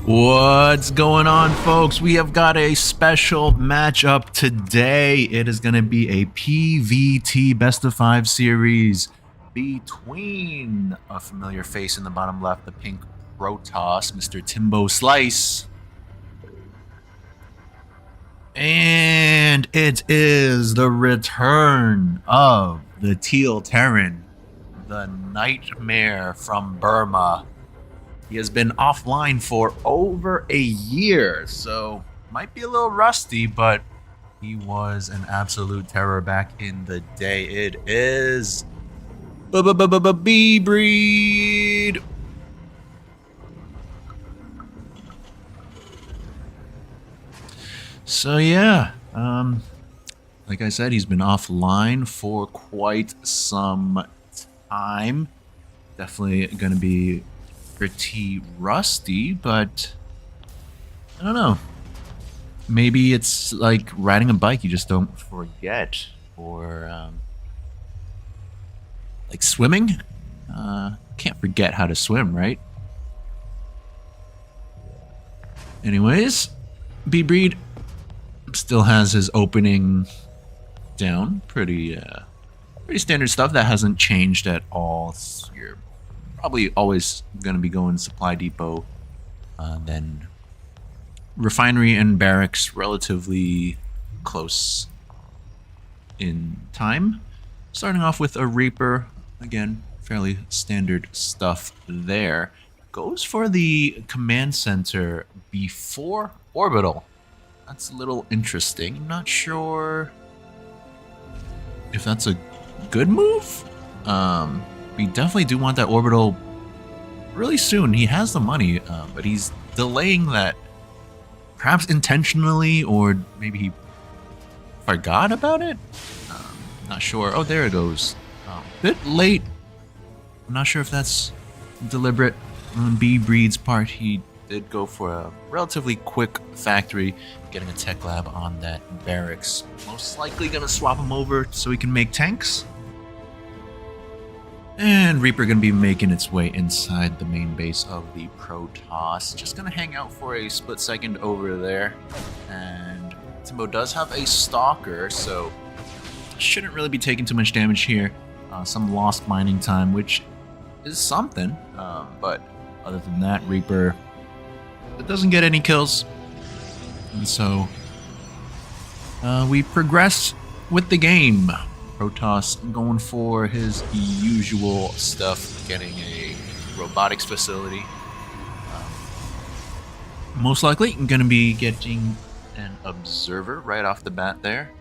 What's going on, folks? We have got a special matchup today. It is going to be a PVT Best of 5 series between a familiar face in the bottom left, the pink Protoss, Mr. Timbo Slice. And it is the return of the Teal Terran, the Nightmare from Burma. He has been offline for over a year, so might be a little rusty, but he was an absolute terror back in the day. It is bbreed. So yeah, like I said, he's been offline for quite some time. Definitely going to be pretty rusty, but I don't know. Maybe it's like riding a bike, you just don't forget. Or like swimming. Can't forget how to swim, right? Anyways, bbreed still has his opening down. Pretty standard stuff. That hasn't changed at all. You're probably always going to be going supply depot, then refinery and barracks, relatively close in time. Starting off with a Reaper, again, fairly standard stuff there. Goes for the command center before orbital. That's a little interesting. I'm not sure if that's a good move. We definitely do want that orbital really soon. He has the money, but he's delaying that, perhaps intentionally, or maybe he forgot about it. Not sure. Oh, there it goes. Bit late. I'm not sure if that's deliberate on bbreed's part. He did go for a relatively quick factory, getting a tech lab on that barracks. Most likely gonna swap him over so he can make tanks. And Reaper gonna be making its way inside the main base of the Protoss. Just gonna hang out for a split second over there. And Timbo does have a Stalker, so shouldn't really be taking too much damage here. Some lost mining time, which is something. But other than that, Reaper, it doesn't get any kills. And so we progress with the game. Protoss going for his usual stuff, getting a robotics facility. Most likely going to be getting an observer right off the bat there.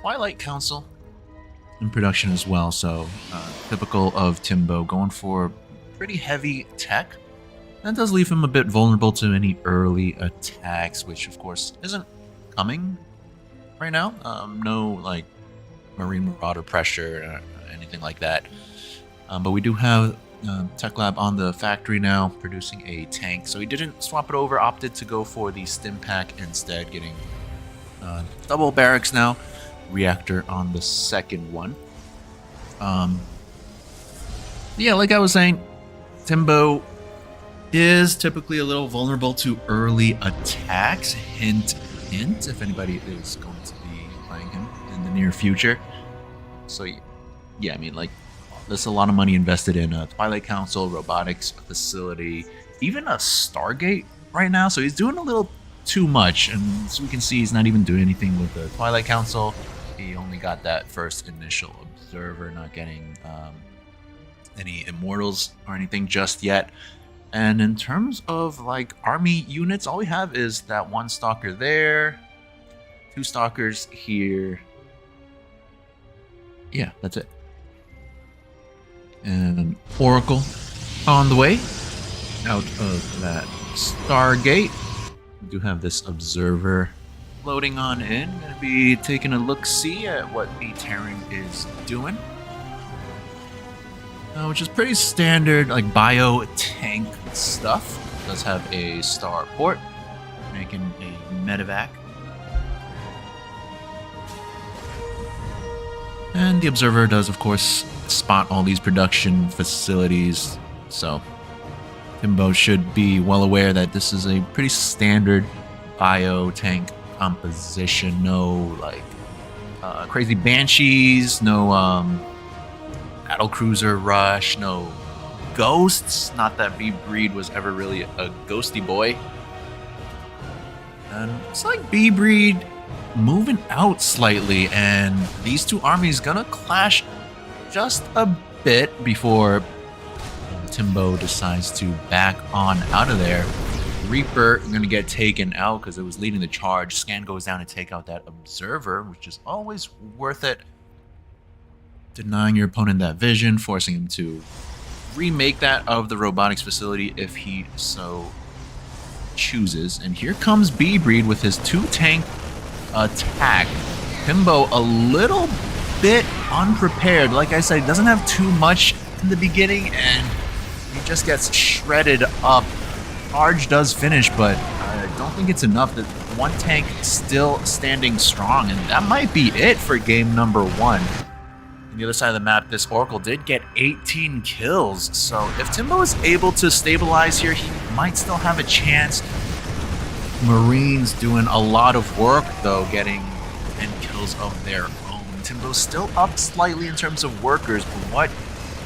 Twilight Council in production as well, so typical of Timbo, going for pretty heavy tech. That does leave him a bit vulnerable to any early attacks, which of course isn't coming right now. No like Marine Marauder pressure or anything like that. But we do have Tech Lab on the factory now, producing a tank. So he didn't swap it over, opted to go for the stim pack instead, getting double barracks now. Reactor on the second one. Yeah, like I was saying, Timbo is typically a little vulnerable to early attacks. Hint, hint, if anybody is going to be playing him in the near future. So, yeah, I mean, like, there's a lot of money invested in a Twilight Council, robotics facility, even a Stargate right now. So he's doing a little too much. And so we can see he's not even doing anything with the Twilight Council. He only got that first initial observer, not getting any immortals or anything just yet. And in terms of like army units, all we have is that one stalker there, two stalkers here. Yeah, that's it. And an Oracle on the way out of that Stargate. We do have this observer loading on in. Gonna be taking a look-see at what the Terran is doing. Which is pretty standard, like bio tank stuff. Does have a star port, making a medevac. And the observer does, of course, spot all these production facilities. So Timbo should be well aware that this is a pretty standard bio tank composition. No like crazy banshees, no battle cruiser rush, no ghosts. Not that bbreed was ever really a ghosty boy. And it's like bbreed moving out slightly, and these two armies gonna clash just a bit before Timbo decides to back on out of there. Reaper gonna get taken out because it was leading the charge. Scan goes down to take out that observer, which is always worth it. Denying your opponent that vision, forcing him to remake that of the robotics facility if he so chooses. And here comes bbreed with his 2-tank attack. Timbo a little bit unprepared. Like I said, he doesn't have too much in the beginning, and he just gets shredded up. Charge does finish, but I don't think it's enough. That one tank still standing strong, and that might be it for game number 1. On the other side of the map, this Oracle did get 18 kills, so if Timbo is able to stabilize here, he might still have a chance. Marines doing a lot of work, though, getting 10 kills of their own. Timbo's still up slightly in terms of workers, but what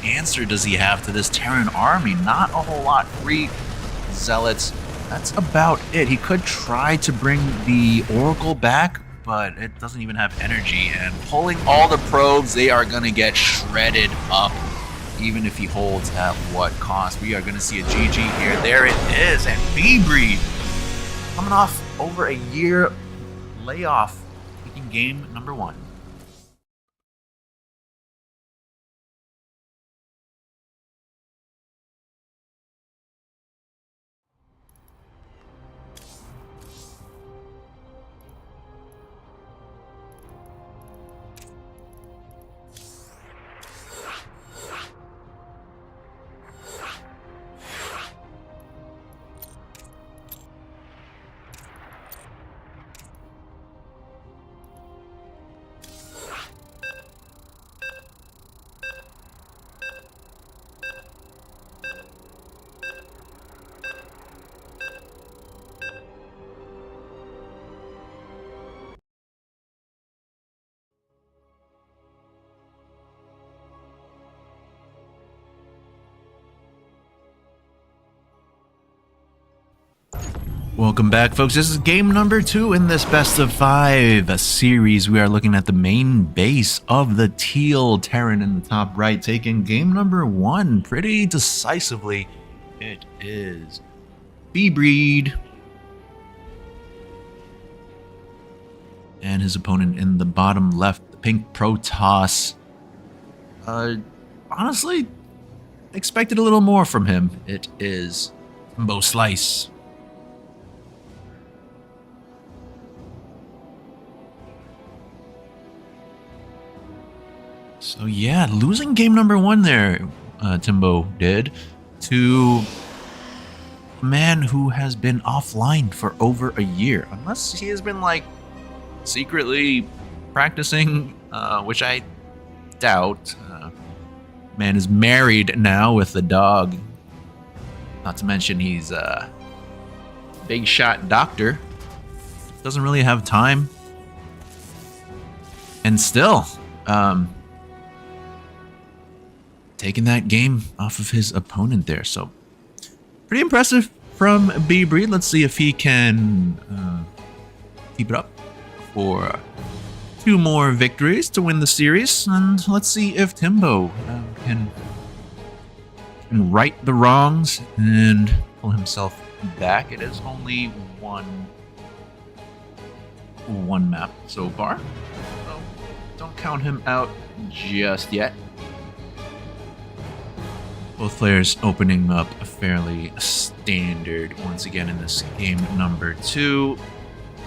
answer does he have to this Terran army? Not a whole lot. 3 zealots, that's about it. He could try to bring the Oracle back, but it doesn't even have energy, and pulling all the probes, they are going to get shredded up, even if he holds at what cost. We are going to see a GG here. There it is, and bbreed coming off over a year layoff, taking game number 1. Welcome back, folks. This is game number 2 in this best of 5 series. We are looking at the main base of the Teal Terran in the top right, taking game number 1 pretty decisively. It is bbreed and his opponent in the bottom left, the pink Protoss. Honestly, expected a little more from him. It is Timbo Slice. So yeah, losing game number 1 there, Timbo did, to a man who has been offline for over a year. Unless he has been, like, secretly practicing, which I doubt. Man is married now with a dog. Not to mention he's a big shot doctor. Doesn't really have time. And still, taking that game off of his opponent there. So pretty impressive from bbreed. Let's see if he can keep it up for 2 more victories to win the series. And let's see if Timbo can right the wrongs and pull himself back. It is only one map so far, so don't count him out just yet. Both players opening up a fairly standard once again in this game number 2.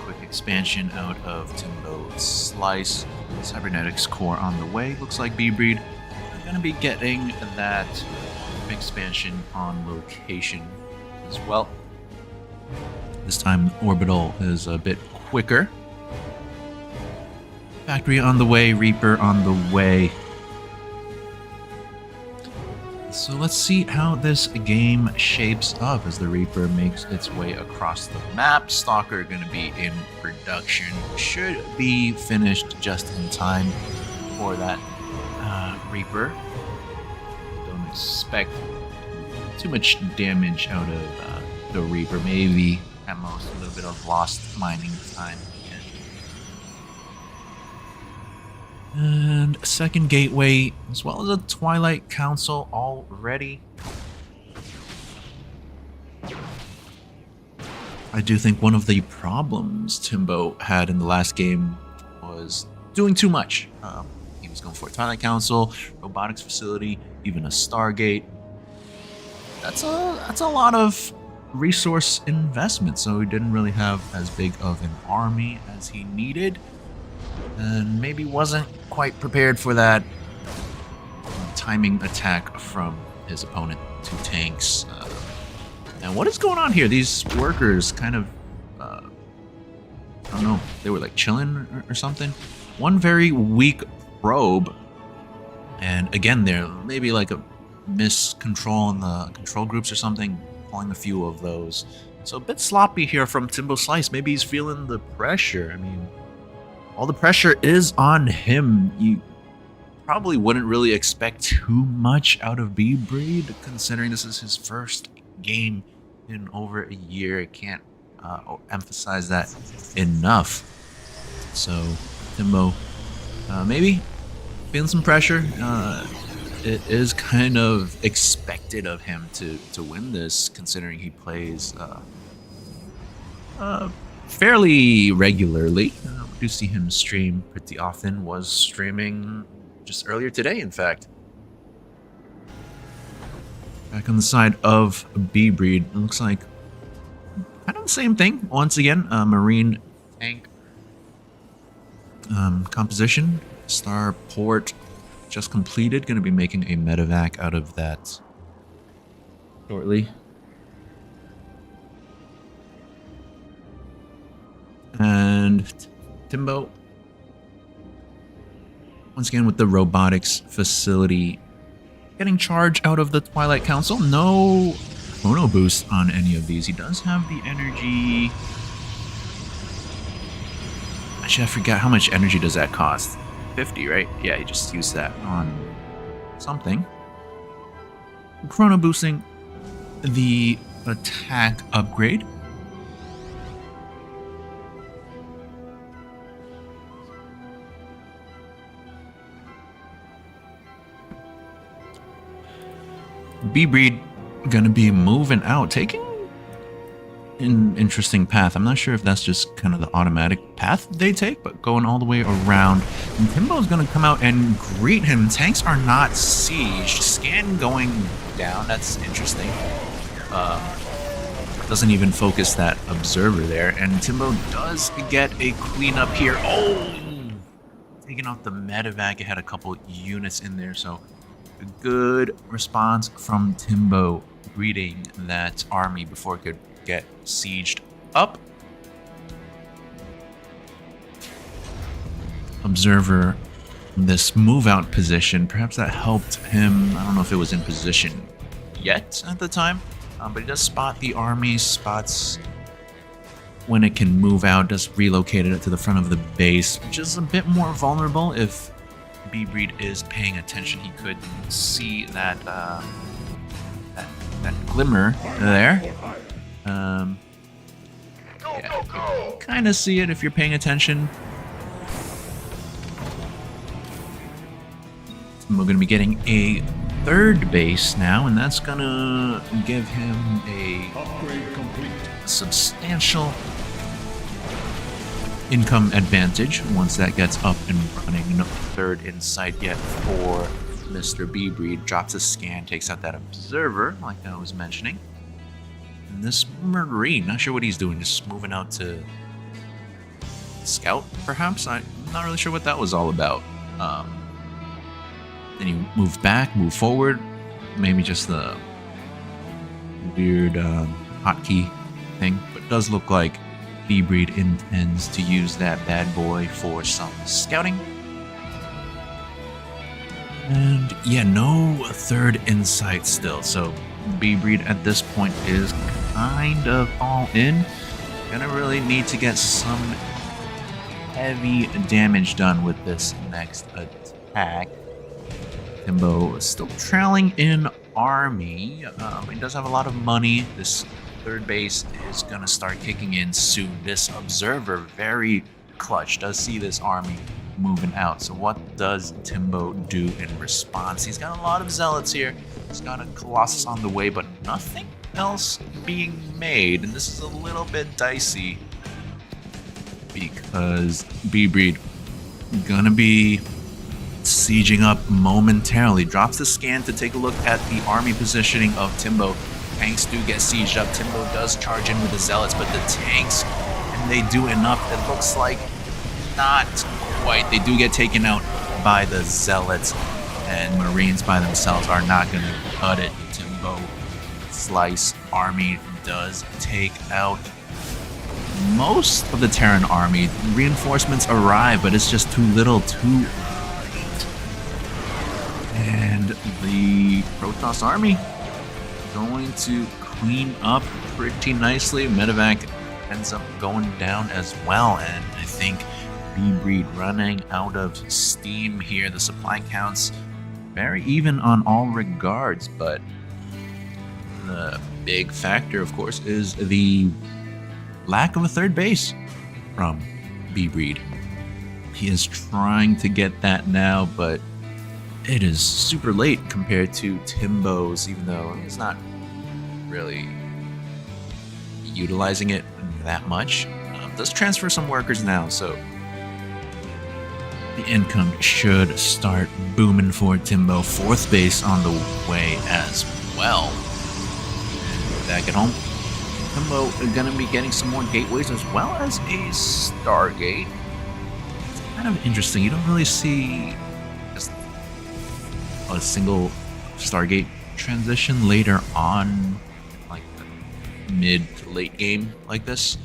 Quick expansion out of Timbo Slice. Cybernetics core on the way. Looks like bbreed are going to be getting that expansion on location as well. This time orbital is a bit quicker. Factory on the way, Reaper on the way. So let's see how this game shapes up as the Reaper makes its way across the map. Stalker going to be in production. Should be finished just in time for that Reaper. Don't expect too much damage out of the Reaper. Maybe at most a little bit of lost mining time. And a second gateway, as well as a Twilight Council already. I do think one of the problems Timbo had in the last game was doing too much. He was going for a Twilight Council, robotics facility, even a Stargate. That's a lot of resource investment, so he didn't really have as big of an army as he needed. And maybe wasn't quite prepared for that timing attack from his opponent. 2 tanks. Now, what is going on here? These workers kind of, I don't know, they were like chilling or something. One very weak probe. And again, there maybe like a miscontrol in the control groups or something, pulling a few of those. So a bit sloppy here from Timbo Slice. Maybe he's feeling the pressure. I mean, all the pressure is on him. You probably wouldn't really expect too much out of bbreed, considering this is his first game in over a year. I can't emphasize that enough. So, Timbo, maybe feeling some pressure. It is kind of expected of him to win this, considering he plays fairly regularly. Do see him stream pretty often. Was streaming just earlier today, in fact. Back on the side of bbreed, it looks like kind of the same thing. Once again, marine tank composition. Starport just completed. Going to be making a medevac out of that shortly. And Timbo, once again with the robotics facility, getting charge out of the Twilight Council. No chrono boost on any of these. He does have the energy. Actually, I forgot how much energy does that cost. 50, right? Yeah, he just used that on something. Chrono boosting the attack upgrade. bbreed gonna be moving out, taking an interesting path. I'm not sure if that's just kind of the automatic path they take, but going all the way around. And Timbo's gonna come out and greet him. Tanks are not sieged. Scan going down. That's interesting. Doesn't even focus that observer there. And Timbo does get a cleanup here. Oh! Taking off the medevac. It had a couple units in there, so a good response from Timbo, greeting that army before it could get sieged up. Observer, this move out position, perhaps that helped him. I don't know if it was in position yet at the time, but he does spot the army, spots when it can move out, just relocated it to the front of the base, which is a bit more vulnerable. If bbreed is paying attention, he could see that that glimmer there. Yeah, kind of see it if you're paying attention. We're going to be getting a third base now, and that's going to give him a substantial income advantage once that gets up and running. No third in sight yet for Mr. bbreed. Drops a scan, takes out that observer, like I was mentioning. And this Marine, not sure what he's doing, just moving out to scout, perhaps? I'm not really sure what that was all about. Then you move back, move forward, maybe just the weird hotkey thing, but it does look like bbreed intends to use that bad boy for some scouting. And yeah, no third insight still. So bbreed at this point is kind of all in. Gonna really need to get some heavy damage done with this next attack. Timbo is still trailing in army. He does have a lot of money. This third base is gonna start kicking in soon. This observer, very clutch, does see this army moving out. So what does Timbo do in response? He's got a lot of zealots here. He's got a Colossus on the way, but nothing else being made. And this is a little bit dicey because bbreed gonna be sieging up momentarily. Drops the scan to take a look at the army positioning of Timbo. Tanks do get sieged up. Timbo does charge in with the zealots, but the tanks, and they do enough. It looks like not quite. They do get taken out by the zealots, and Marines by themselves are not going to cut it. Timbo Slice army does take out most of the Terran army. Reinforcements arrive, but it's just too little, too late. And the Protoss army going to clean up pretty nicely. Medevac ends up going down as well, and I think bbreed running out of steam here. The supply counts very even on all regards, but the big factor, of course, is the lack of a third base from bbreed. He is trying to get that now, but it is super late compared to Timbo's, even though he's not really utilizing it that much. Does transfer some workers now, so the income should start booming for Timbo. Fourth base on the way as well. And back at home, Timbo is going to be getting some more gateways as well as a Stargate. It's kind of interesting. You don't really see just a single Stargate transition later on, like the mid to late game like this.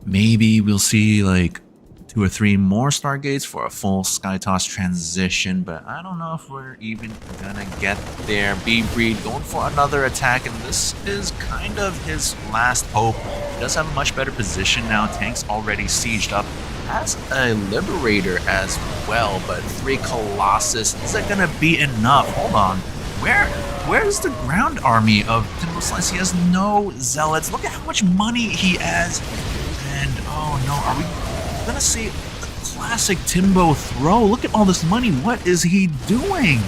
Maybe we'll see like 2 or 3 more Stargates for a full Skytoss transition, but I don't know if we're even gonna get there. bbreed going for another attack, and this is kind of his last hope. He does have a much better position now. Tanks already sieged up. Has a Liberator as well, but 3 Colossus. Is that gonna be enough? Hold on. Where's the ground army of Timbo Slice? He has no zealots. Look at how much money he has. And oh no, are we gonna see the classic Timbo throw? Look at all this money. What is he doing?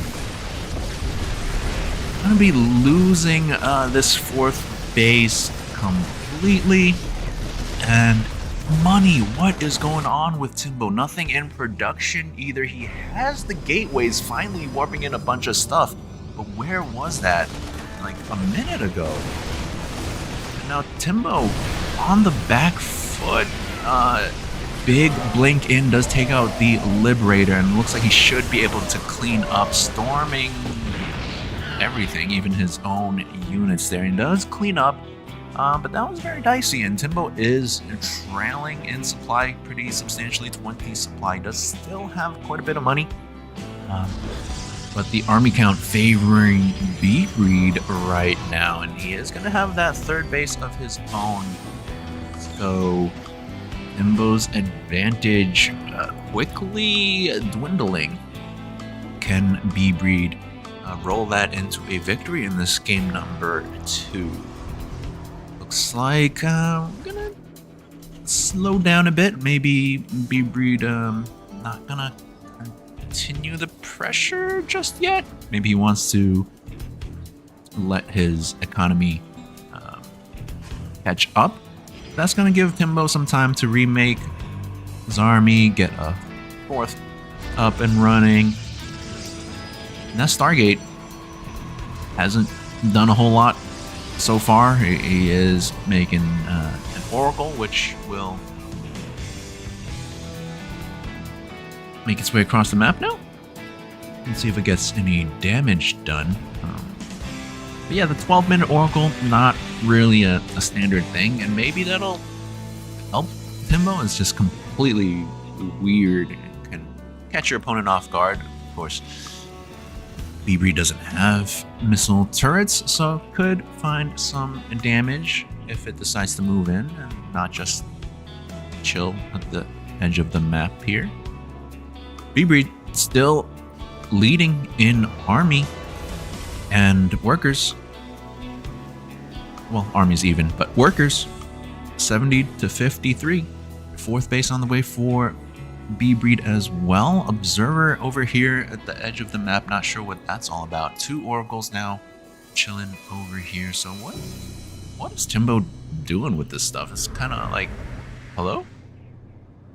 Gonna be losing this fourth base completely. And money, what is going on with Timbo? Nothing in production either. He has the gateways finally warping in a bunch of stuff, but where was that like a minute ago? And now Timbo on the back foot. Big blink in does take out the Liberator, and looks like he should be able to clean up, storming everything, even his own units there. He does clean up, but that was very dicey, and Timbo is trailing in supply pretty substantially. 20 supply. Does still have quite a bit of money, but the army count favoring bbreed right now, and he is going to have that third base of his own. So Timbo's advantage quickly dwindling. Can bbreed roll that into a victory in this game number 2? Looks like we're gonna slow down a bit. Maybe bbreed not gonna continue the pressure just yet. Maybe he wants to let his economy catch up. That's going to give Timbo some time to remake his army, get a fourth up and running. And that Stargate hasn't done a whole lot so far. He is making an Oracle, which will make its way across the map now. Let's see if it gets any damage done. But yeah, the 12-minute Oracle, not really a standard thing, and maybe that'll help Timbo. It's just completely weird and can catch your opponent off guard. Of course, bbreed doesn't have missile turrets, so could find some damage if it decides to move in and not just chill at the edge of the map here. bbreed still leading in army and workers. Well, army's even, but workers 70 to 53. Fourth base on the way for bbreed as well. Observer over here at the edge of the map, not sure what that's all about. 2 oracles now chilling over here. So what is Timbo doing with this stuff? It's kind of like, hello?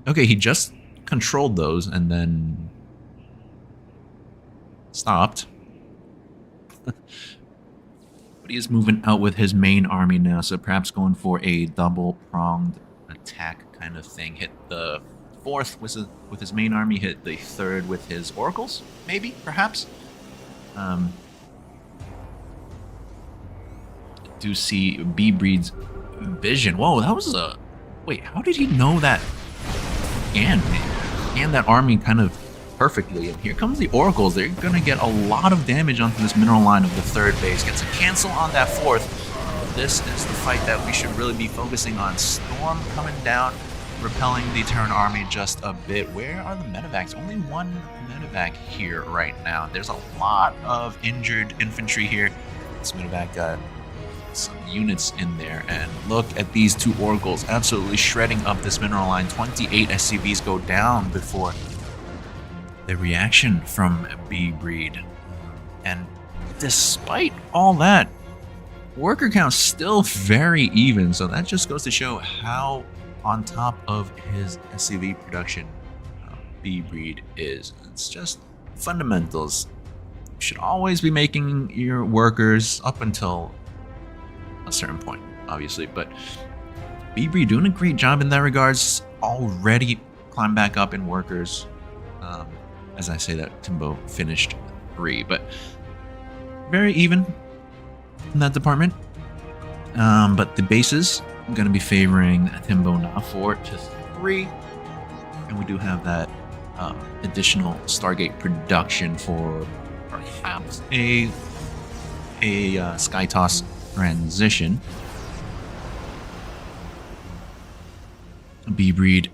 Okay, he just controlled those and then stopped. But he is moving out with his main army now, so perhaps going for a double-pronged attack kind of thing. Hit the 4th with his main army, hit the 3rd with his oracles, maybe, perhaps. Do see bbreed's vision. Whoa, that was a... Wait, how did he know that? And that army kind of perfectly. And here comes the oracles. They're going to get a lot of damage onto this mineral line of the 3rd base. Gets a cancel on that 4th. This is the fight that we should really be focusing on. Storm coming down, repelling the Terran army just a bit. Where are the medevacs? Only 1 medevac here right now. There's a lot of injured infantry here. This medevac got some units in there, and look at these 2 oracles absolutely shredding up this mineral line. 28 SCVs go down before the reaction from bbreed. And despite all that, worker count still very even, so that just goes to show how on top of his SCV production bbreed is. It's just fundamentals. You should always be making your workers up until a certain point, obviously, but bbreed doing a great job in that regards. Already climbed back up in workers. As I say that, Timbo finished 3, but very even in that department. But the bases are going to be favoring Timbo now 4 to 3, and we do have that additional Stargate production for perhaps a Sky Toss transition. bbreed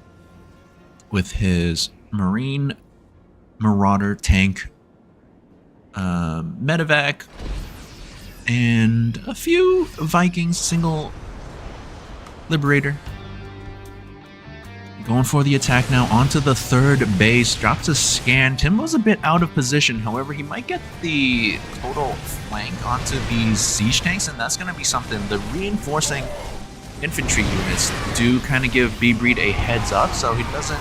with his Marine Marauder tank, medevac, and a few Vikings, single Liberator. Going for the attack now onto the 3rd base. Drops a scan. Timbo's a bit out of position. However, he might get the total flank onto these siege tanks, and that's going to be something. The reinforcing infantry units do kind of give bbreed a heads up, so he doesn't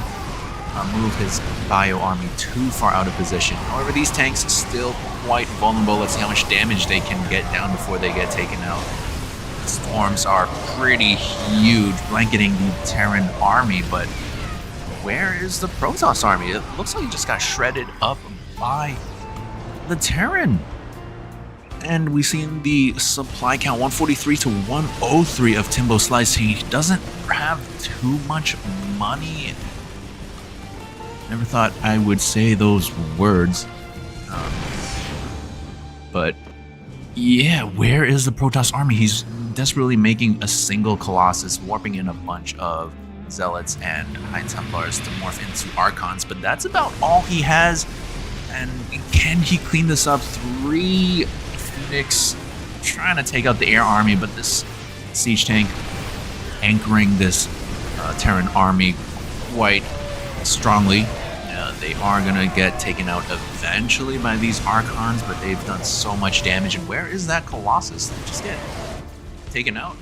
move his bio army too far out of position. However, these tanks are still quite vulnerable. Let's see how much damage they can get down before they get taken out. The storms are pretty huge, blanketing the Terran army, but where is the Protoss army? It looks like it just got shredded up by the Terran. And we've seen the supply count 143 to 103 of Timbo Slice. He doesn't have too much money. Never thought I would say those words. But yeah, where is the Protoss army? He's desperately making a single Colossus, warping in a bunch of Zealots and High Templars to morph into Archons, but that's about all he has. And can he clean this up? 3 Phoenix trying to take out the air army, but this siege tank anchoring this Terran army quite strongly. They are going to get taken out eventually by these Archons, but they've done so much damage. And where is that Colossus? They just get taken out.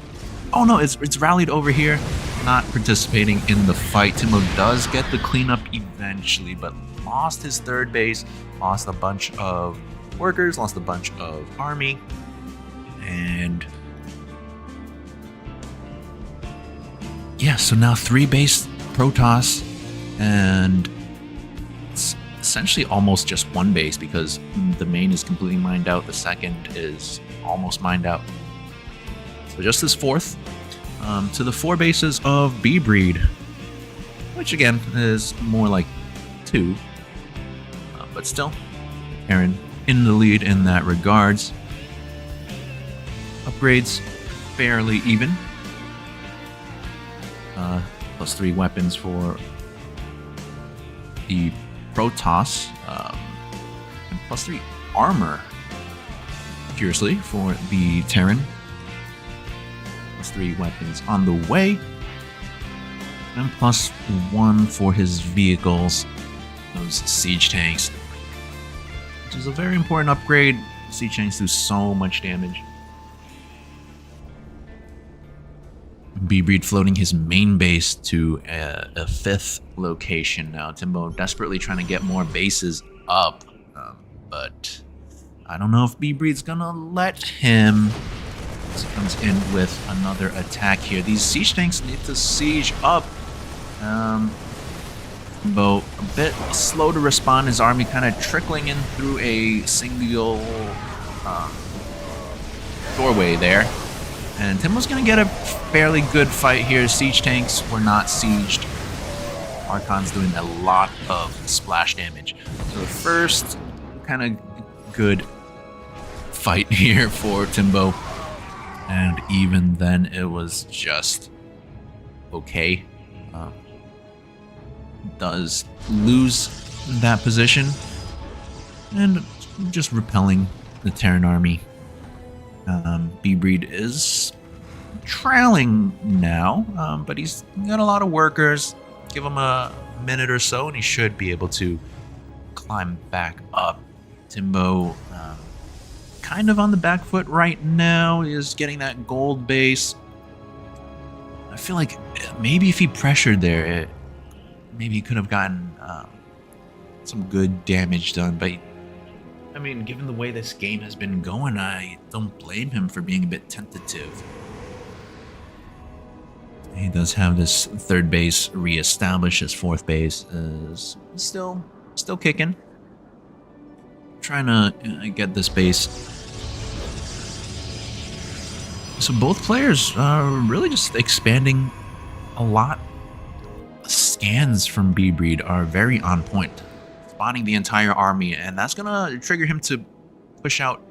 Oh no, it's rallied over here, not participating in the fight. Timbo does get the cleanup eventually, but lost his 3rd base, lost a bunch of workers, lost a bunch of army, and yeah, so now 3 base Protoss, and it's essentially almost just 1 base because the main is completely mined out, the 2nd is almost mined out. So just this 4th to the 4 bases of bbreed, which again is more like 2. but still, Aaron in the lead in that regards. Upgrades fairly even. +3 weapons for the Protoss, and +3 armor, curiously, for the Terran. +3 weapons on the way, and +1 for his vehicles, those siege tanks, which is a very important upgrade. Siege tanks do so much damage. bbreed floating his main base to a 5th location now. Timbo desperately trying to get more bases up, but I don't know if bbreed's gonna let him. He comes in with another attack here. These siege tanks need to siege up. Timbo a bit slow to respond. His army kind of trickling in through a single doorway there. And Timbo's going to get a fairly good fight here. Siege tanks were not sieged. Archon's doing a lot of splash damage. So the first kind of good fight here for Timbo. And even then, it was just okay. Does lose that position. And just repelling the Terran army. bbreed is trailing now, but he's got a lot of workers. Give him a minute or so and he should be able to climb back up. Timbo kind of on the back foot right now. He is getting that gold base. I feel like maybe if he pressured there, maybe he could have gotten some good damage done, but I mean, given the way this game has been going, I don't blame him for being a bit tentative. He does have this 3rd base reestablished. His 4th base is still kicking. Trying to get this base. So both players are really just expanding a lot. The scans from bbreed are very on point. Spawning the entire army, and that's gonna trigger him to push out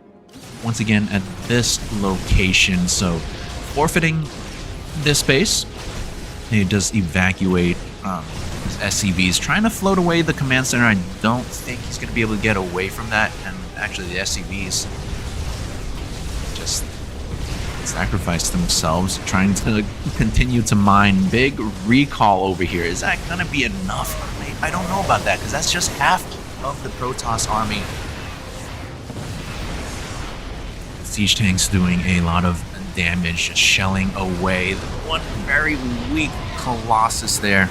once again at this location. So forfeiting this base, he does evacuate his SCVs, trying to float away the command center. I don't think he's gonna be able to get away from that, and actually the SCVs just sacrifice themselves trying to continue to mine. Big recall over here. Is that gonna be enough? I don't know about that, because that's just half of the Protoss army. Siege tanks doing a lot of damage, just shelling away. One very weak Colossus there.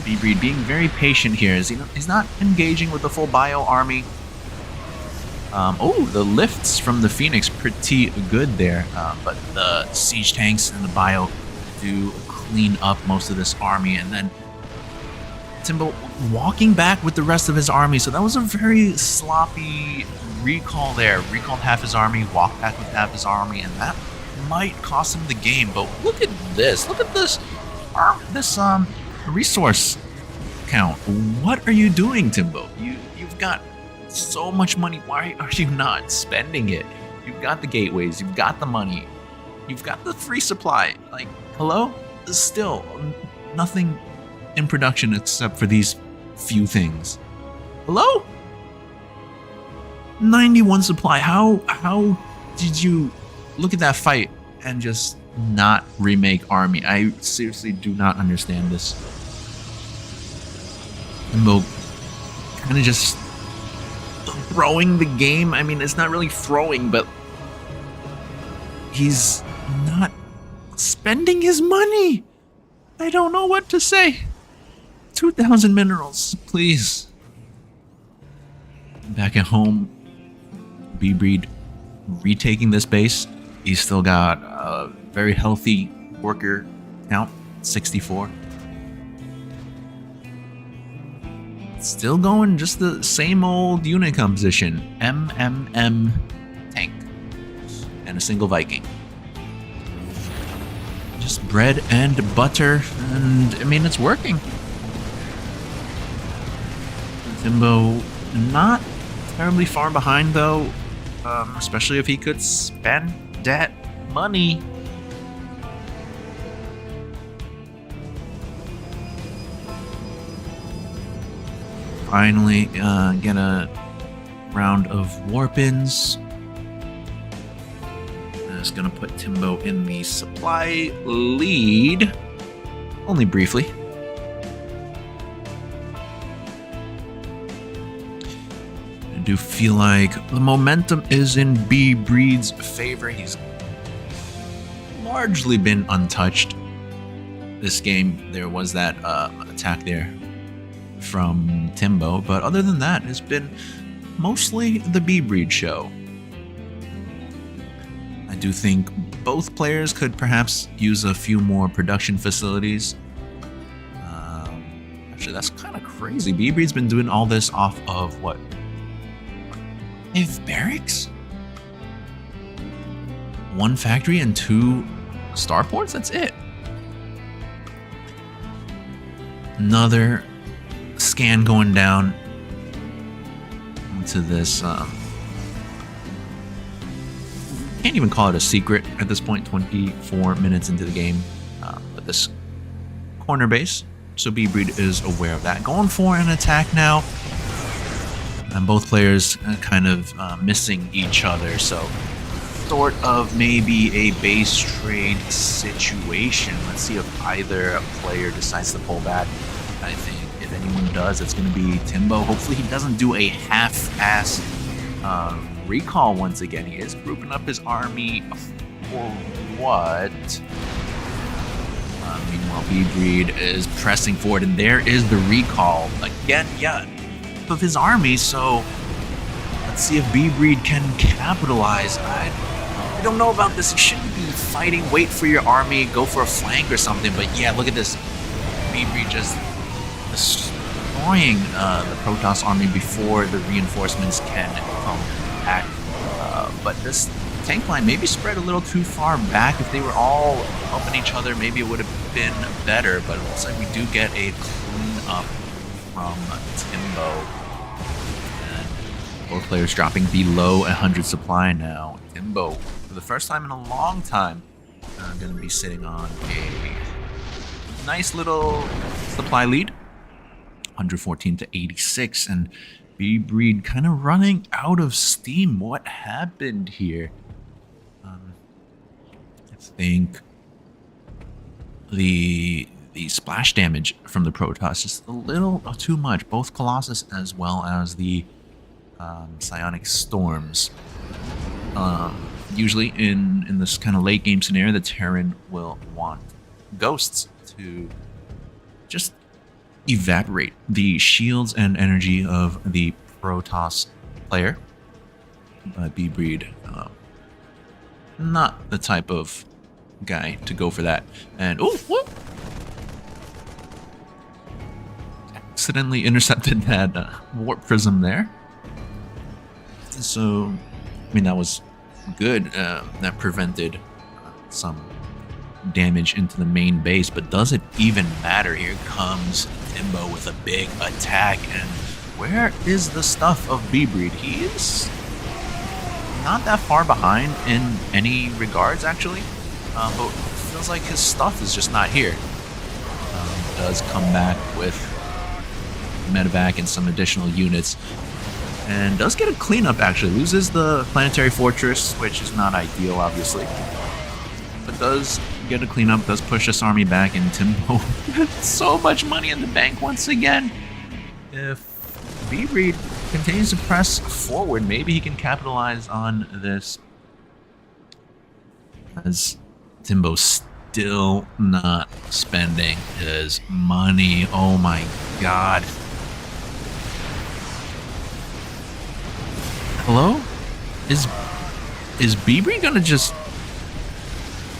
bbreed being very patient here. He's not engaging with the full bio army. Oh, the lifts from the Phoenix pretty good there, but the siege tanks and the bio do clean up most of this army, and then Timbo walking back with the rest of his army. So that was a very sloppy recall there. Recalled half his army, walked back with half his army, and that might cost him the game. But look at this. Look at this resource count. What are you doing, Timbo? You've got so much money. Why are you not spending it? You've got the gateways. You've got the money. You've got the free supply. Like, hello? Still, nothing in production except for these few things. Hello? 91 supply. How did you look at that fight and just not remake army? I seriously do not understand this. Timbo kind of just throwing the game. I mean, it's not really throwing, but he's not spending his money. I don't know what to say. 2,000 minerals, please. Back at home, bbreed retaking this base. He's still got a very healthy worker count, 64. Still going just the same old unit composition. MMM tank and a single Viking. Just bread and butter, and I mean, it's working. Timbo not terribly far behind though, especially if he could spend that money. Finally, get a round of warp-ins. That's gonna put Timbo in the supply lead, only briefly. I do feel like the momentum is in bbreed's favor. He's largely been untouched this game. There was that attack there from Timbo, but other than that, it's been mostly the bbreed show. I do think both players could perhaps use a few more production facilities. Actually, that's kind of crazy. bbreed's been doing all this off of what? 5 barracks? 1 factory and 2 starports? That's it. Another scan going down into this. Can't even call it a secret at this point, 24 minutes into the game. But this corner base, so bbreed is aware of that. Going for an attack now. And both players kind of missing each other, so sort of maybe a base trade situation. Let's see if either player decides to pull back. I think if anyone does, it's going to be Timbo. Hopefully he doesn't do a half-ass recall once again. He is grouping up his army for what? Meanwhile, bbreed is pressing forward, and there is the recall again. Yeah, of his army. So let's see if bbreed can capitalize. I don't know about this. You shouldn't be fighting. Wait for your army, go for a flank or something. But yeah, look at this. bbreed just destroying the Protoss army before the reinforcements can come back. But this tank line maybe spread a little too far back. If they were all helping each other, maybe it would have been better. But it looks like we do get a clean up from Timbo. And both players dropping below 100 supply now. Timbo, for the first time in a long time, going to be sitting on a nice little supply lead. 114 to 86, and bbreed kind of running out of steam. What happened here? I think the splash damage from the Protoss just a little too much. Both Colossus as well as the Psionic Storms. Usually in this kind of late game scenario, the Terran will want Ghosts to just evaporate the shields and energy of the Protoss player. But bbreed, not the type of guy to go for that. And oh, whoop! Accidentally intercepted that warp prism there. So, I mean, that was good. That prevented some damage into the main base, but does it even matter? Here comes Timbo with a big attack, and where is the stuff of bbreed? He is not that far behind in any regards, actually, but it feels like his stuff is just not here. Does come back with medevac and some additional units, and does get a cleanup, actually. Loses the planetary fortress, which is not ideal, obviously, but does get a cleanup, does push this army back, and Timbo so much money in the bank once again. If bbreed continues to press forward, maybe he can capitalize on this, as Timbo's still not spending his money. Oh my god. Hello? Is bbreed gonna just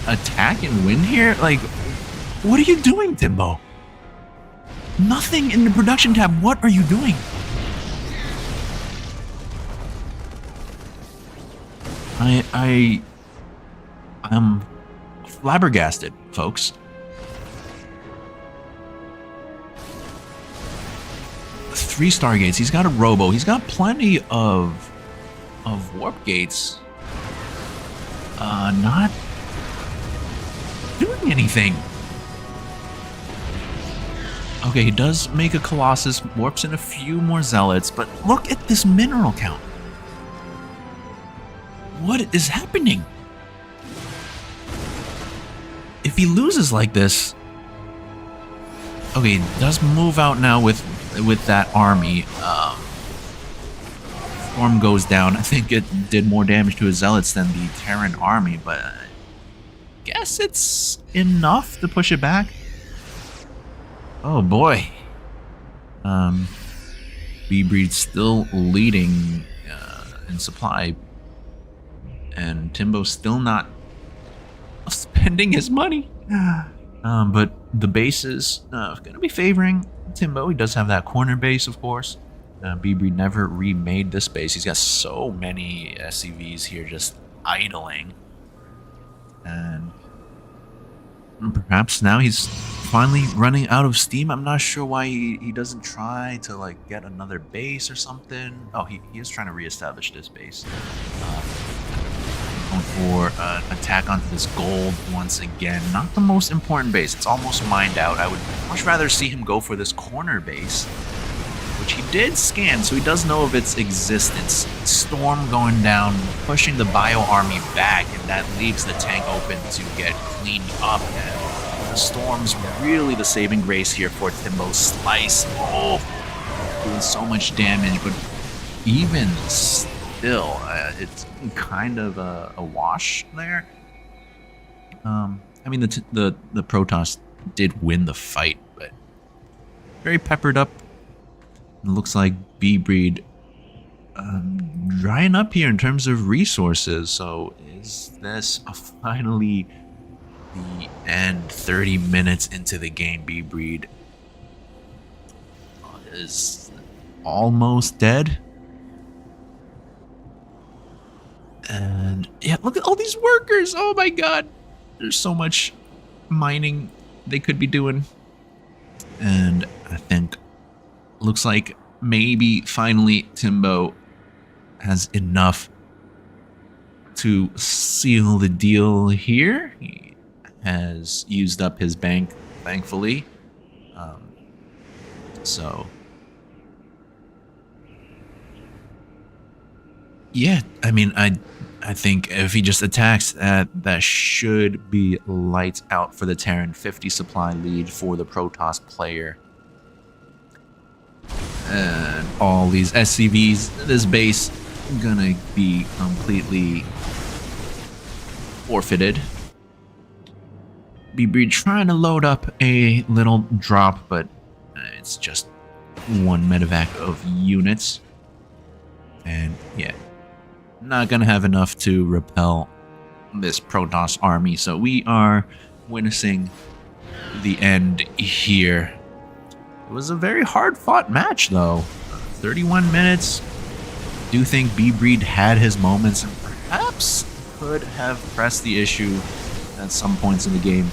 attack and win here? Like, what are you doing, Timbo? Nothing in the production tab. What are you doing? I'm flabbergasted, folks. 3 3 Stargates. He's got a Robo. He's got plenty of Warp Gates. Not doing anything. Okay, he does make a Colossus, warps in a few more Zealots, but look at this mineral count. What is happening? If he loses like this... Okay, he does move out now with that army. Storm goes down. I think it did more damage to his Zealots than the Terran army, but I guess it's enough to push it back. Oh boy. bbreed still leading in supply, and Timbo's still not spending his money. But the base is going to be favoring Timbo. He does have that corner base, of course. bbreed never remade this base. He's got so many SCVs here just idling. And perhaps now he's finally running out of steam. I'm not sure why he doesn't try to like get another base or something. Oh, he is trying to reestablish this base. Going for an attack onto this gold once again. Not the most important base. It's almost mined out. I would much rather see him go for this corner base, which he did scan, so he does know of its existence. Storm going down, pushing the bio army back, and that leaves the tank open to get cleaned up. And the Storm's really the saving grace here for Timbo's Slice. Oh, doing so much damage, but even still, it's kind of a wash there. I mean, the Protoss did win the fight, but very peppered up. It looks like bbreed drying up here in terms of resources. So is this finally the end? 30 minutes into the game, bbreed is almost dead. And yeah, look at all these workers. Oh my god. There's so much mining they could be doing. And I think looks like maybe finally Timbo has enough to seal the deal here. He has used up his bank, thankfully. So yeah, I mean, I think if he just attacks, that should be lights out for the Terran. 50 supply lead for the Protoss player. And all these SCVs, this base, gonna be completely forfeited. bbreed trying to load up a little drop, but it's just one medevac of units. And yeah, not gonna have enough to repel this Protoss army, so we are witnessing the end here. It was a very hard-fought match, though. 31 minutes. I do think bbreed had his moments and perhaps could have pressed the issue at some points in the game.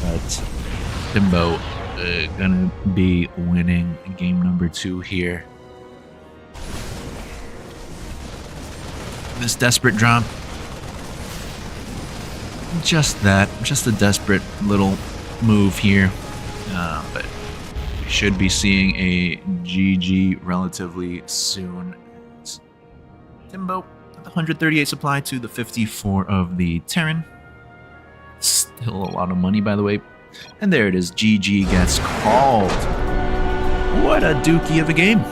But Timbo gonna be winning game number 2 here. This desperate drop. Just that. Just a desperate little move here. But we should be seeing a GG relatively soon. Timbo, 138 supply to the 54 of the Terran. Still a lot of money, by the way. And there it is. GG gets called. What a dookie of a game.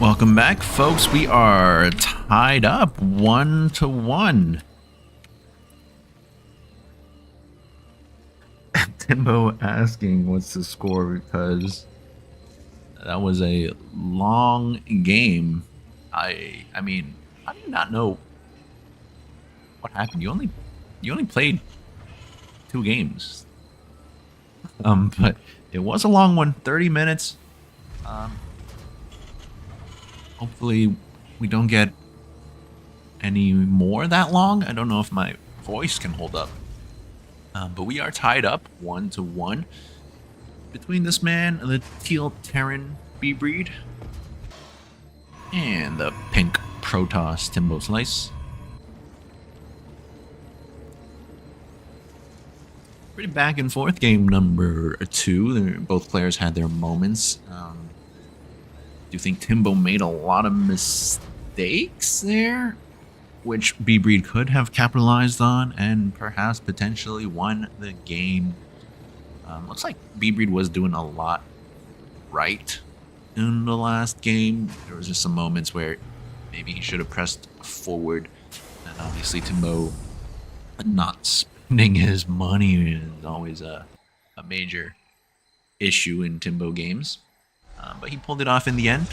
Welcome back, folks. We are tied up 1-1. Timbo asking what's the score because that was a long game. I mean, I do not know what happened. You only played 2 games. But it was a long one, 30 minutes. Hopefully we don't get any more that long. I don't know if my voice can hold up. But we are tied up 1-1 between this man and the teal Terran bbreed and the pink Protoss Timbo Slice. Pretty back and forth game number 2. Both players had their moments. Do you think Timbo made a lot of mistakes there, which bbreed could have capitalized on and perhaps potentially won the game? Looks like bbreed was doing a lot right in the last game. There was just some moments where maybe he should have pressed forward, and obviously Timbo not spending his money is always a major issue in Timbo games. But he pulled it off in the end,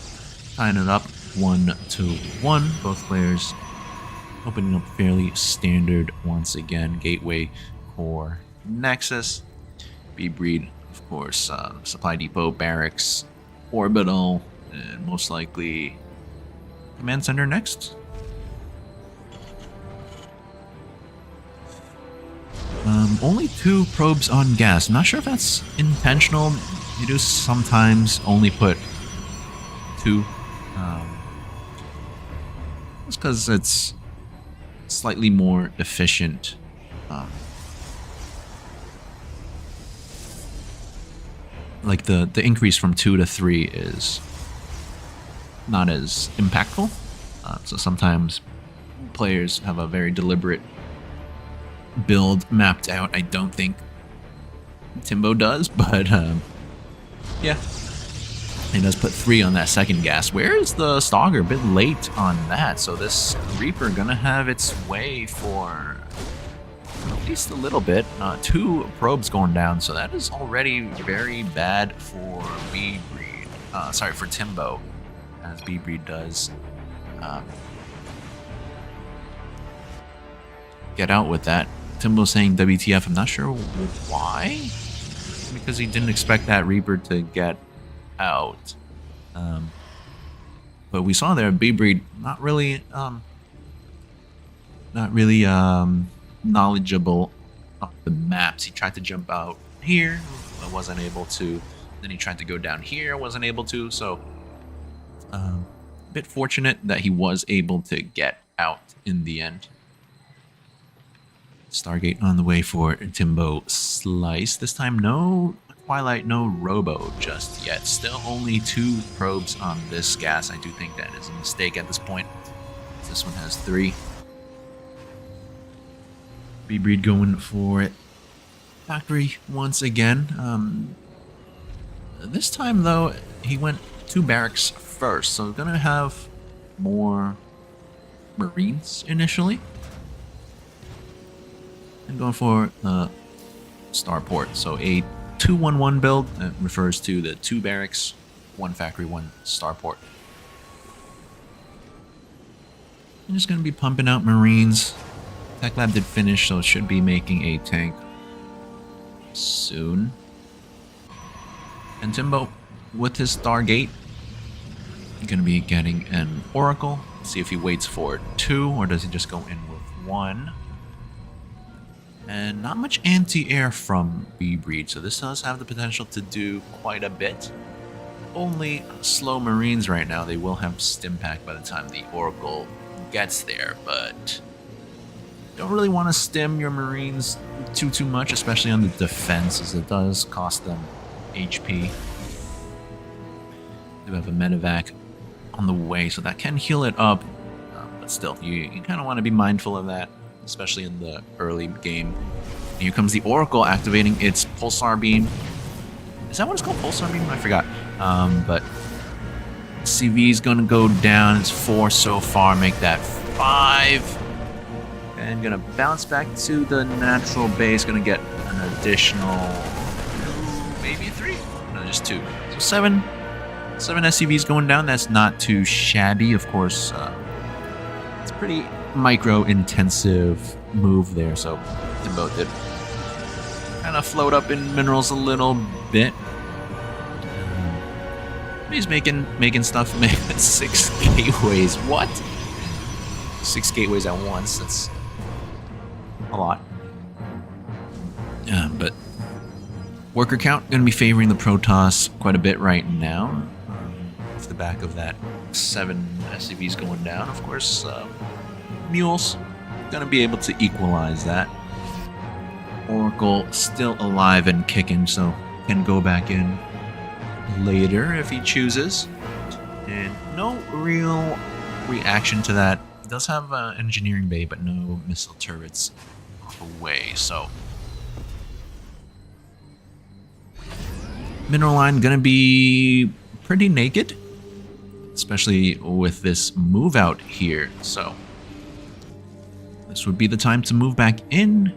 tying it up 1-1. Both players opening up fairly standard once again. Gateway, Core, Nexus. bbreed, of course, Supply Depot, Barracks, Orbital, and most likely Command Center next. Only 2 probes on gas. I'm not sure if that's intentional. You do sometimes only put 2. It's because it's slightly more efficient. Like the increase from 2 to 3 is not as impactful. So sometimes players have a very deliberate build mapped out. I don't think Timbo does, but yeah, he does put 3 on that second gas. Where is the Stogger? A bit late on that, so this Reaper gonna have its way for at least a little bit. 2 probes going down, so that is already very bad for bbreed. Sorry, for Timbo, as bbreed does get out with that. Timbo saying WTF. I'm not sure why. Because he didn't expect that Reaper to get out. But we saw there bbreed not really knowledgeable of the maps. He tried to jump out here, but wasn't able to. Then he tried to go down here, wasn't able to. So a bit fortunate that he was able to get out in the end. Stargate on the way for Timbo Slice. This time no Twilight, no Robo just yet. Still only 2 probes on this gas. I do think that is a mistake at this point. This one has 3. bbreed going for it. Factory once again. This time though, he went 2 barracks first, so we're gonna have more Marines initially. And going for starport. So a 2-1-1 build that refers to the 2 barracks, 1 factory, 1 starport. I'm just going to be pumping out Marines. Tech Lab did finish, so it should be making a tank soon. And Timbo, with his Stargate, going to be getting an Oracle. See if he waits for 2, or does he just go in with 1. And not much anti-air from bbreed, so this does have the potential to do quite a bit. Only slow Marines right now. They will have Stimpack by the time the Oracle gets there, but don't really want to stim your Marines too much, especially on the defense, as it does cost them HP. They have a medevac on the way, so that can heal it up, but still, you kind of want to be mindful of that, especially in the early game. And here comes the Oracle activating its Pulsar Beam. Is that what it's called? Pulsar Beam? I forgot. But CV is gonna go down. It's 4 so far. Make that 5. And gonna bounce back to the natural base. Gonna get an additional, maybe 3. No, just 2. So 7 SCVs going down. That's not too shabby. Of course, it's a pretty micro-intensive move there. So Timbo did kind of float up in minerals a little bit. He's making stuff. 6 gateways. What? 6 gateways at once. That's a lot. But worker count going to be favoring the Protoss quite a bit right now. Off the back of that 7 SCVs going down, of course, Mules going to be able to equalize that. Oracle still alive and kicking, so can go back in later if he chooses. And no real reaction to that. He does have an engineering bay, but no missile turrets off away, so mineral line gonna be pretty naked, especially with this move out here. So this would be the time to move back in.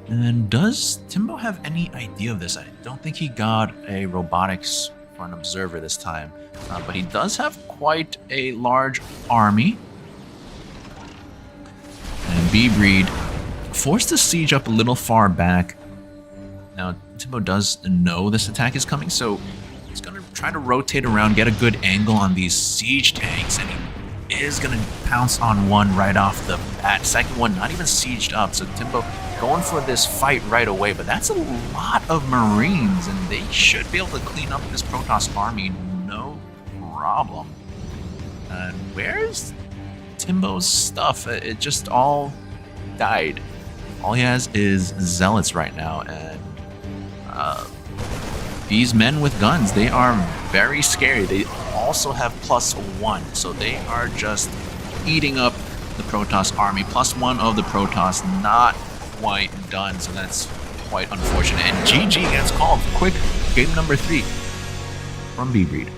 And does Timbo have any idea of this? I don't think he got a robotics for an observer this time, but he does have quite a large army. And bbreed forced to siege up a little far back. Now Timbo does know this attack is coming, so he's gonna try to rotate around, get a good angle on these siege tanks, and he is gonna pounce on one right off the bat. Second one not even sieged up, so Timbo going for this fight right away, but that's a lot of Marines, and they should be able to clean up this Protoss army no problem. And where's Timbo's stuff? It just all died. All he has is zealots right now, and these men with guns, they are very scary. They also have +1, so they are just eating up the Protoss army. +1 of the Protoss, not quite done, so that's quite unfortunate. And GG gets called. Quick game number 3 from bbreed.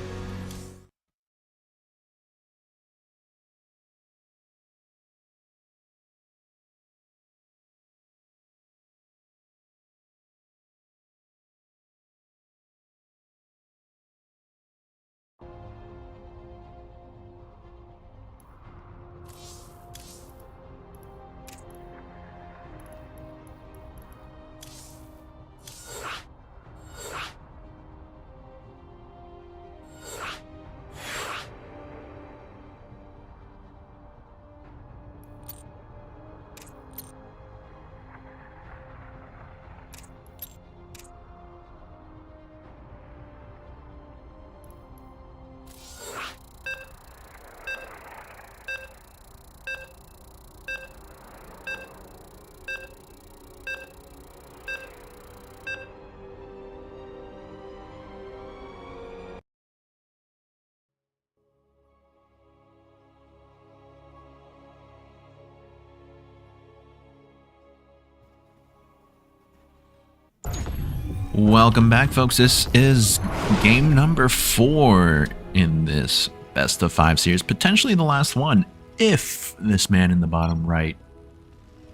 Welcome back, folks. This is game number 4 in this best of 5 series, potentially the last one. If this man in the bottom right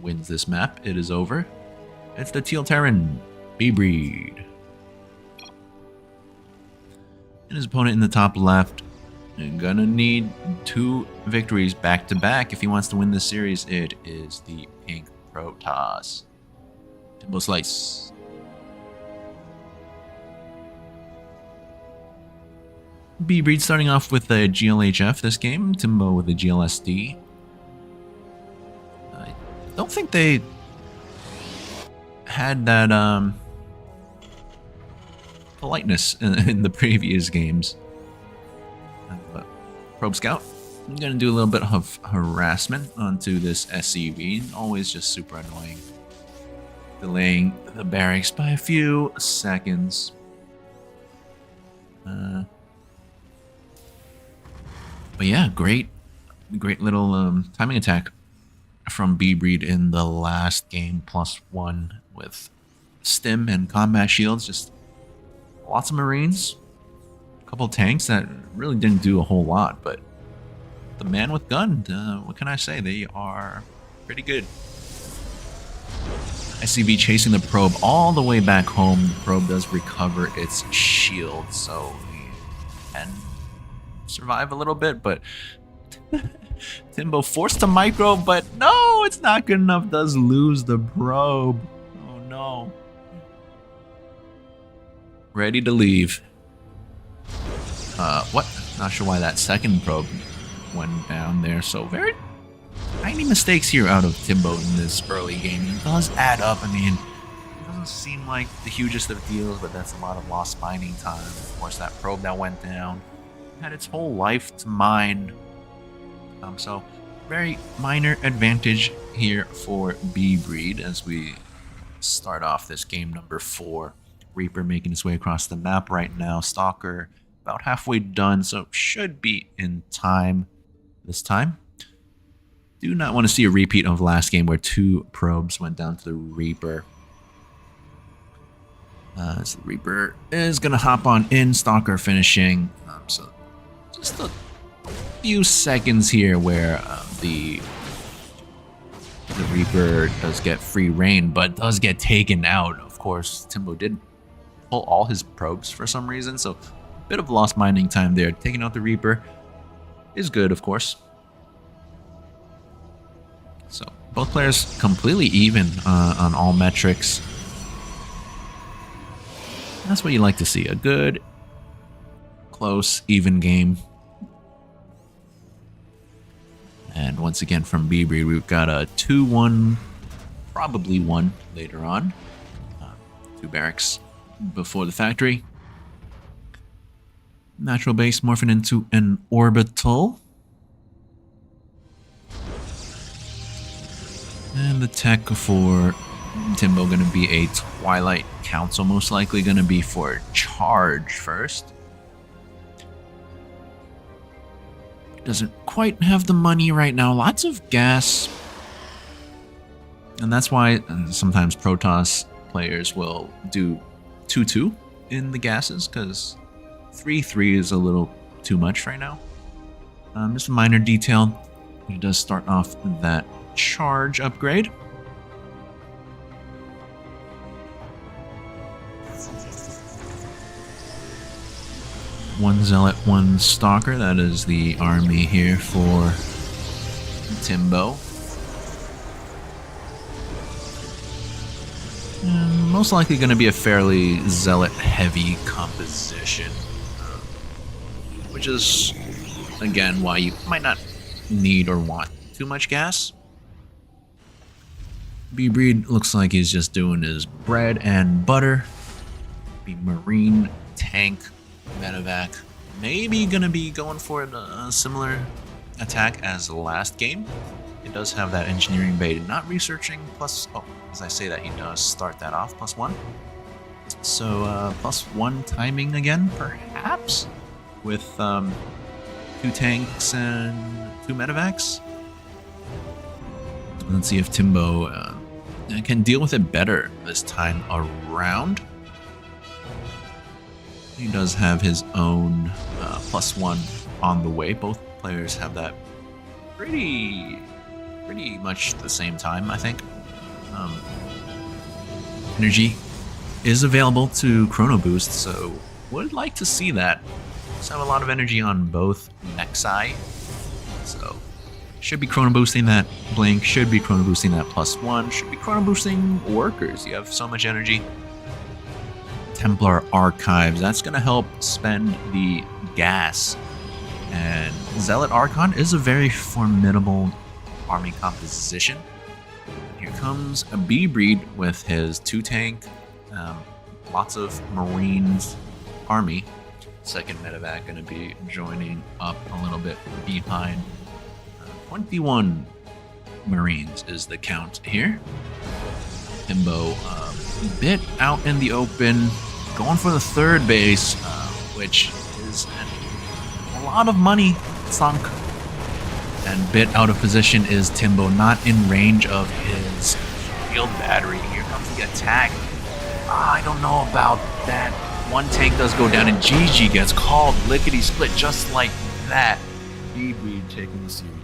wins this map, it is over. It's the Teal Terran, bbreed. And his opponent in the top left, gonna need 2 victories back to back if he wants to win this series. It is the Pink Protoss. Timbo Slice. bbreed starting off with a GLHF this game, Timbo with a GLSD. I don't think they had that politeness in the previous games. But Probe Scout, I'm going to do a little bit of harassment onto this SCV. Always just super annoying. Delaying the barracks by a few seconds. But yeah, great little timing attack from bbreed in the last game, +1 with stim and combat shields. Just lots of Marines. couple tanks that really didn't do a whole lot, but the man with gun, what can I say? They are pretty good. SCV chasing the probe all the way back home. The probe does recover its shield, so we can survive a little bit, but Timbo forced to micro, but no, it's not good enough. Does lose the probe. Oh no. Ready to leave. What? Not sure why that second probe went down there. So very tiny mistakes here out of Timbo in this early game. It does add up. I mean, it doesn't seem like the hugest of deals, but that's a lot of lost mining time. Of course, that probe that went down had its whole life to mine. So very minor advantage here for bbreed as we start off this game number 4. Reaper making his way across the map right now. Stalker about halfway done, so should be in time this time. Do not want to see a repeat of last game where 2 probes went down to the Reaper. So the Reaper is going to hop on in. Stalker finishing. So just a few seconds here where the Reaper does get free reign, but does get taken out. Of course, Timbo did pull all his probes for some reason, so a bit of lost mining time there. Taking out the Reaper is good, of course. So both players completely even on all metrics. That's what you like to see, a good, close, even game. And once again from bbreed, we've got a 2-1, probably 1 later on. 2 barracks before the factory. Natural base morphing into an orbital. And the tech for Timbo going to be a Twilight Council, most likely going to be for charge first. Doesn't quite have the money right now. Lots of gas. And that's why sometimes Protoss players will do 2-2 in the gases, because 3-3 is a little too much right now. Just a minor detail. It does start off that charge upgrade. One Zealot, 1 Stalker. That is the army here for Timbo. And most likely going to be a fairly Zealot-heavy composition. Which is, again, why you might not need or want too much gas. bbreed looks like he's just doing his bread and butter. Be Marine, tank, medevac. Maybe gonna be going for a similar attack as the last game. It does have that engineering bait, not researching plus, oh, as I say that, he does start that off +1. So +1 timing again, perhaps, with 2 tanks and 2 medevacs. Let's see if Timbo can deal with it better this time around. He does have his own +1 on the way. Both players have that pretty much the same time, I think. Energy is available to Chrono Boost, so would like to see that. Just have a lot of energy on both Nexi, so should be Chrono Boosting that Blink, should be Chrono Boosting that +1, should be Chrono Boosting Workers. You have so much energy. Templar Archives, that's going to help spend the gas. And Zealot Archon is a very formidable army composition. Here comes a bbreed with his 2 tank, lots of Marines army. Second medevac going to be joining up a little bit behind. 21 Marines is the count here. Timbo a bit out in the open, going for the 3rd base, which is a lot of money sunk. And bit out of position is Timbo, not in range of his shield battery. Here comes the attack. I don't know about that. One tank does go down, and GG gets called lickety split just like that. bbreed taking the series.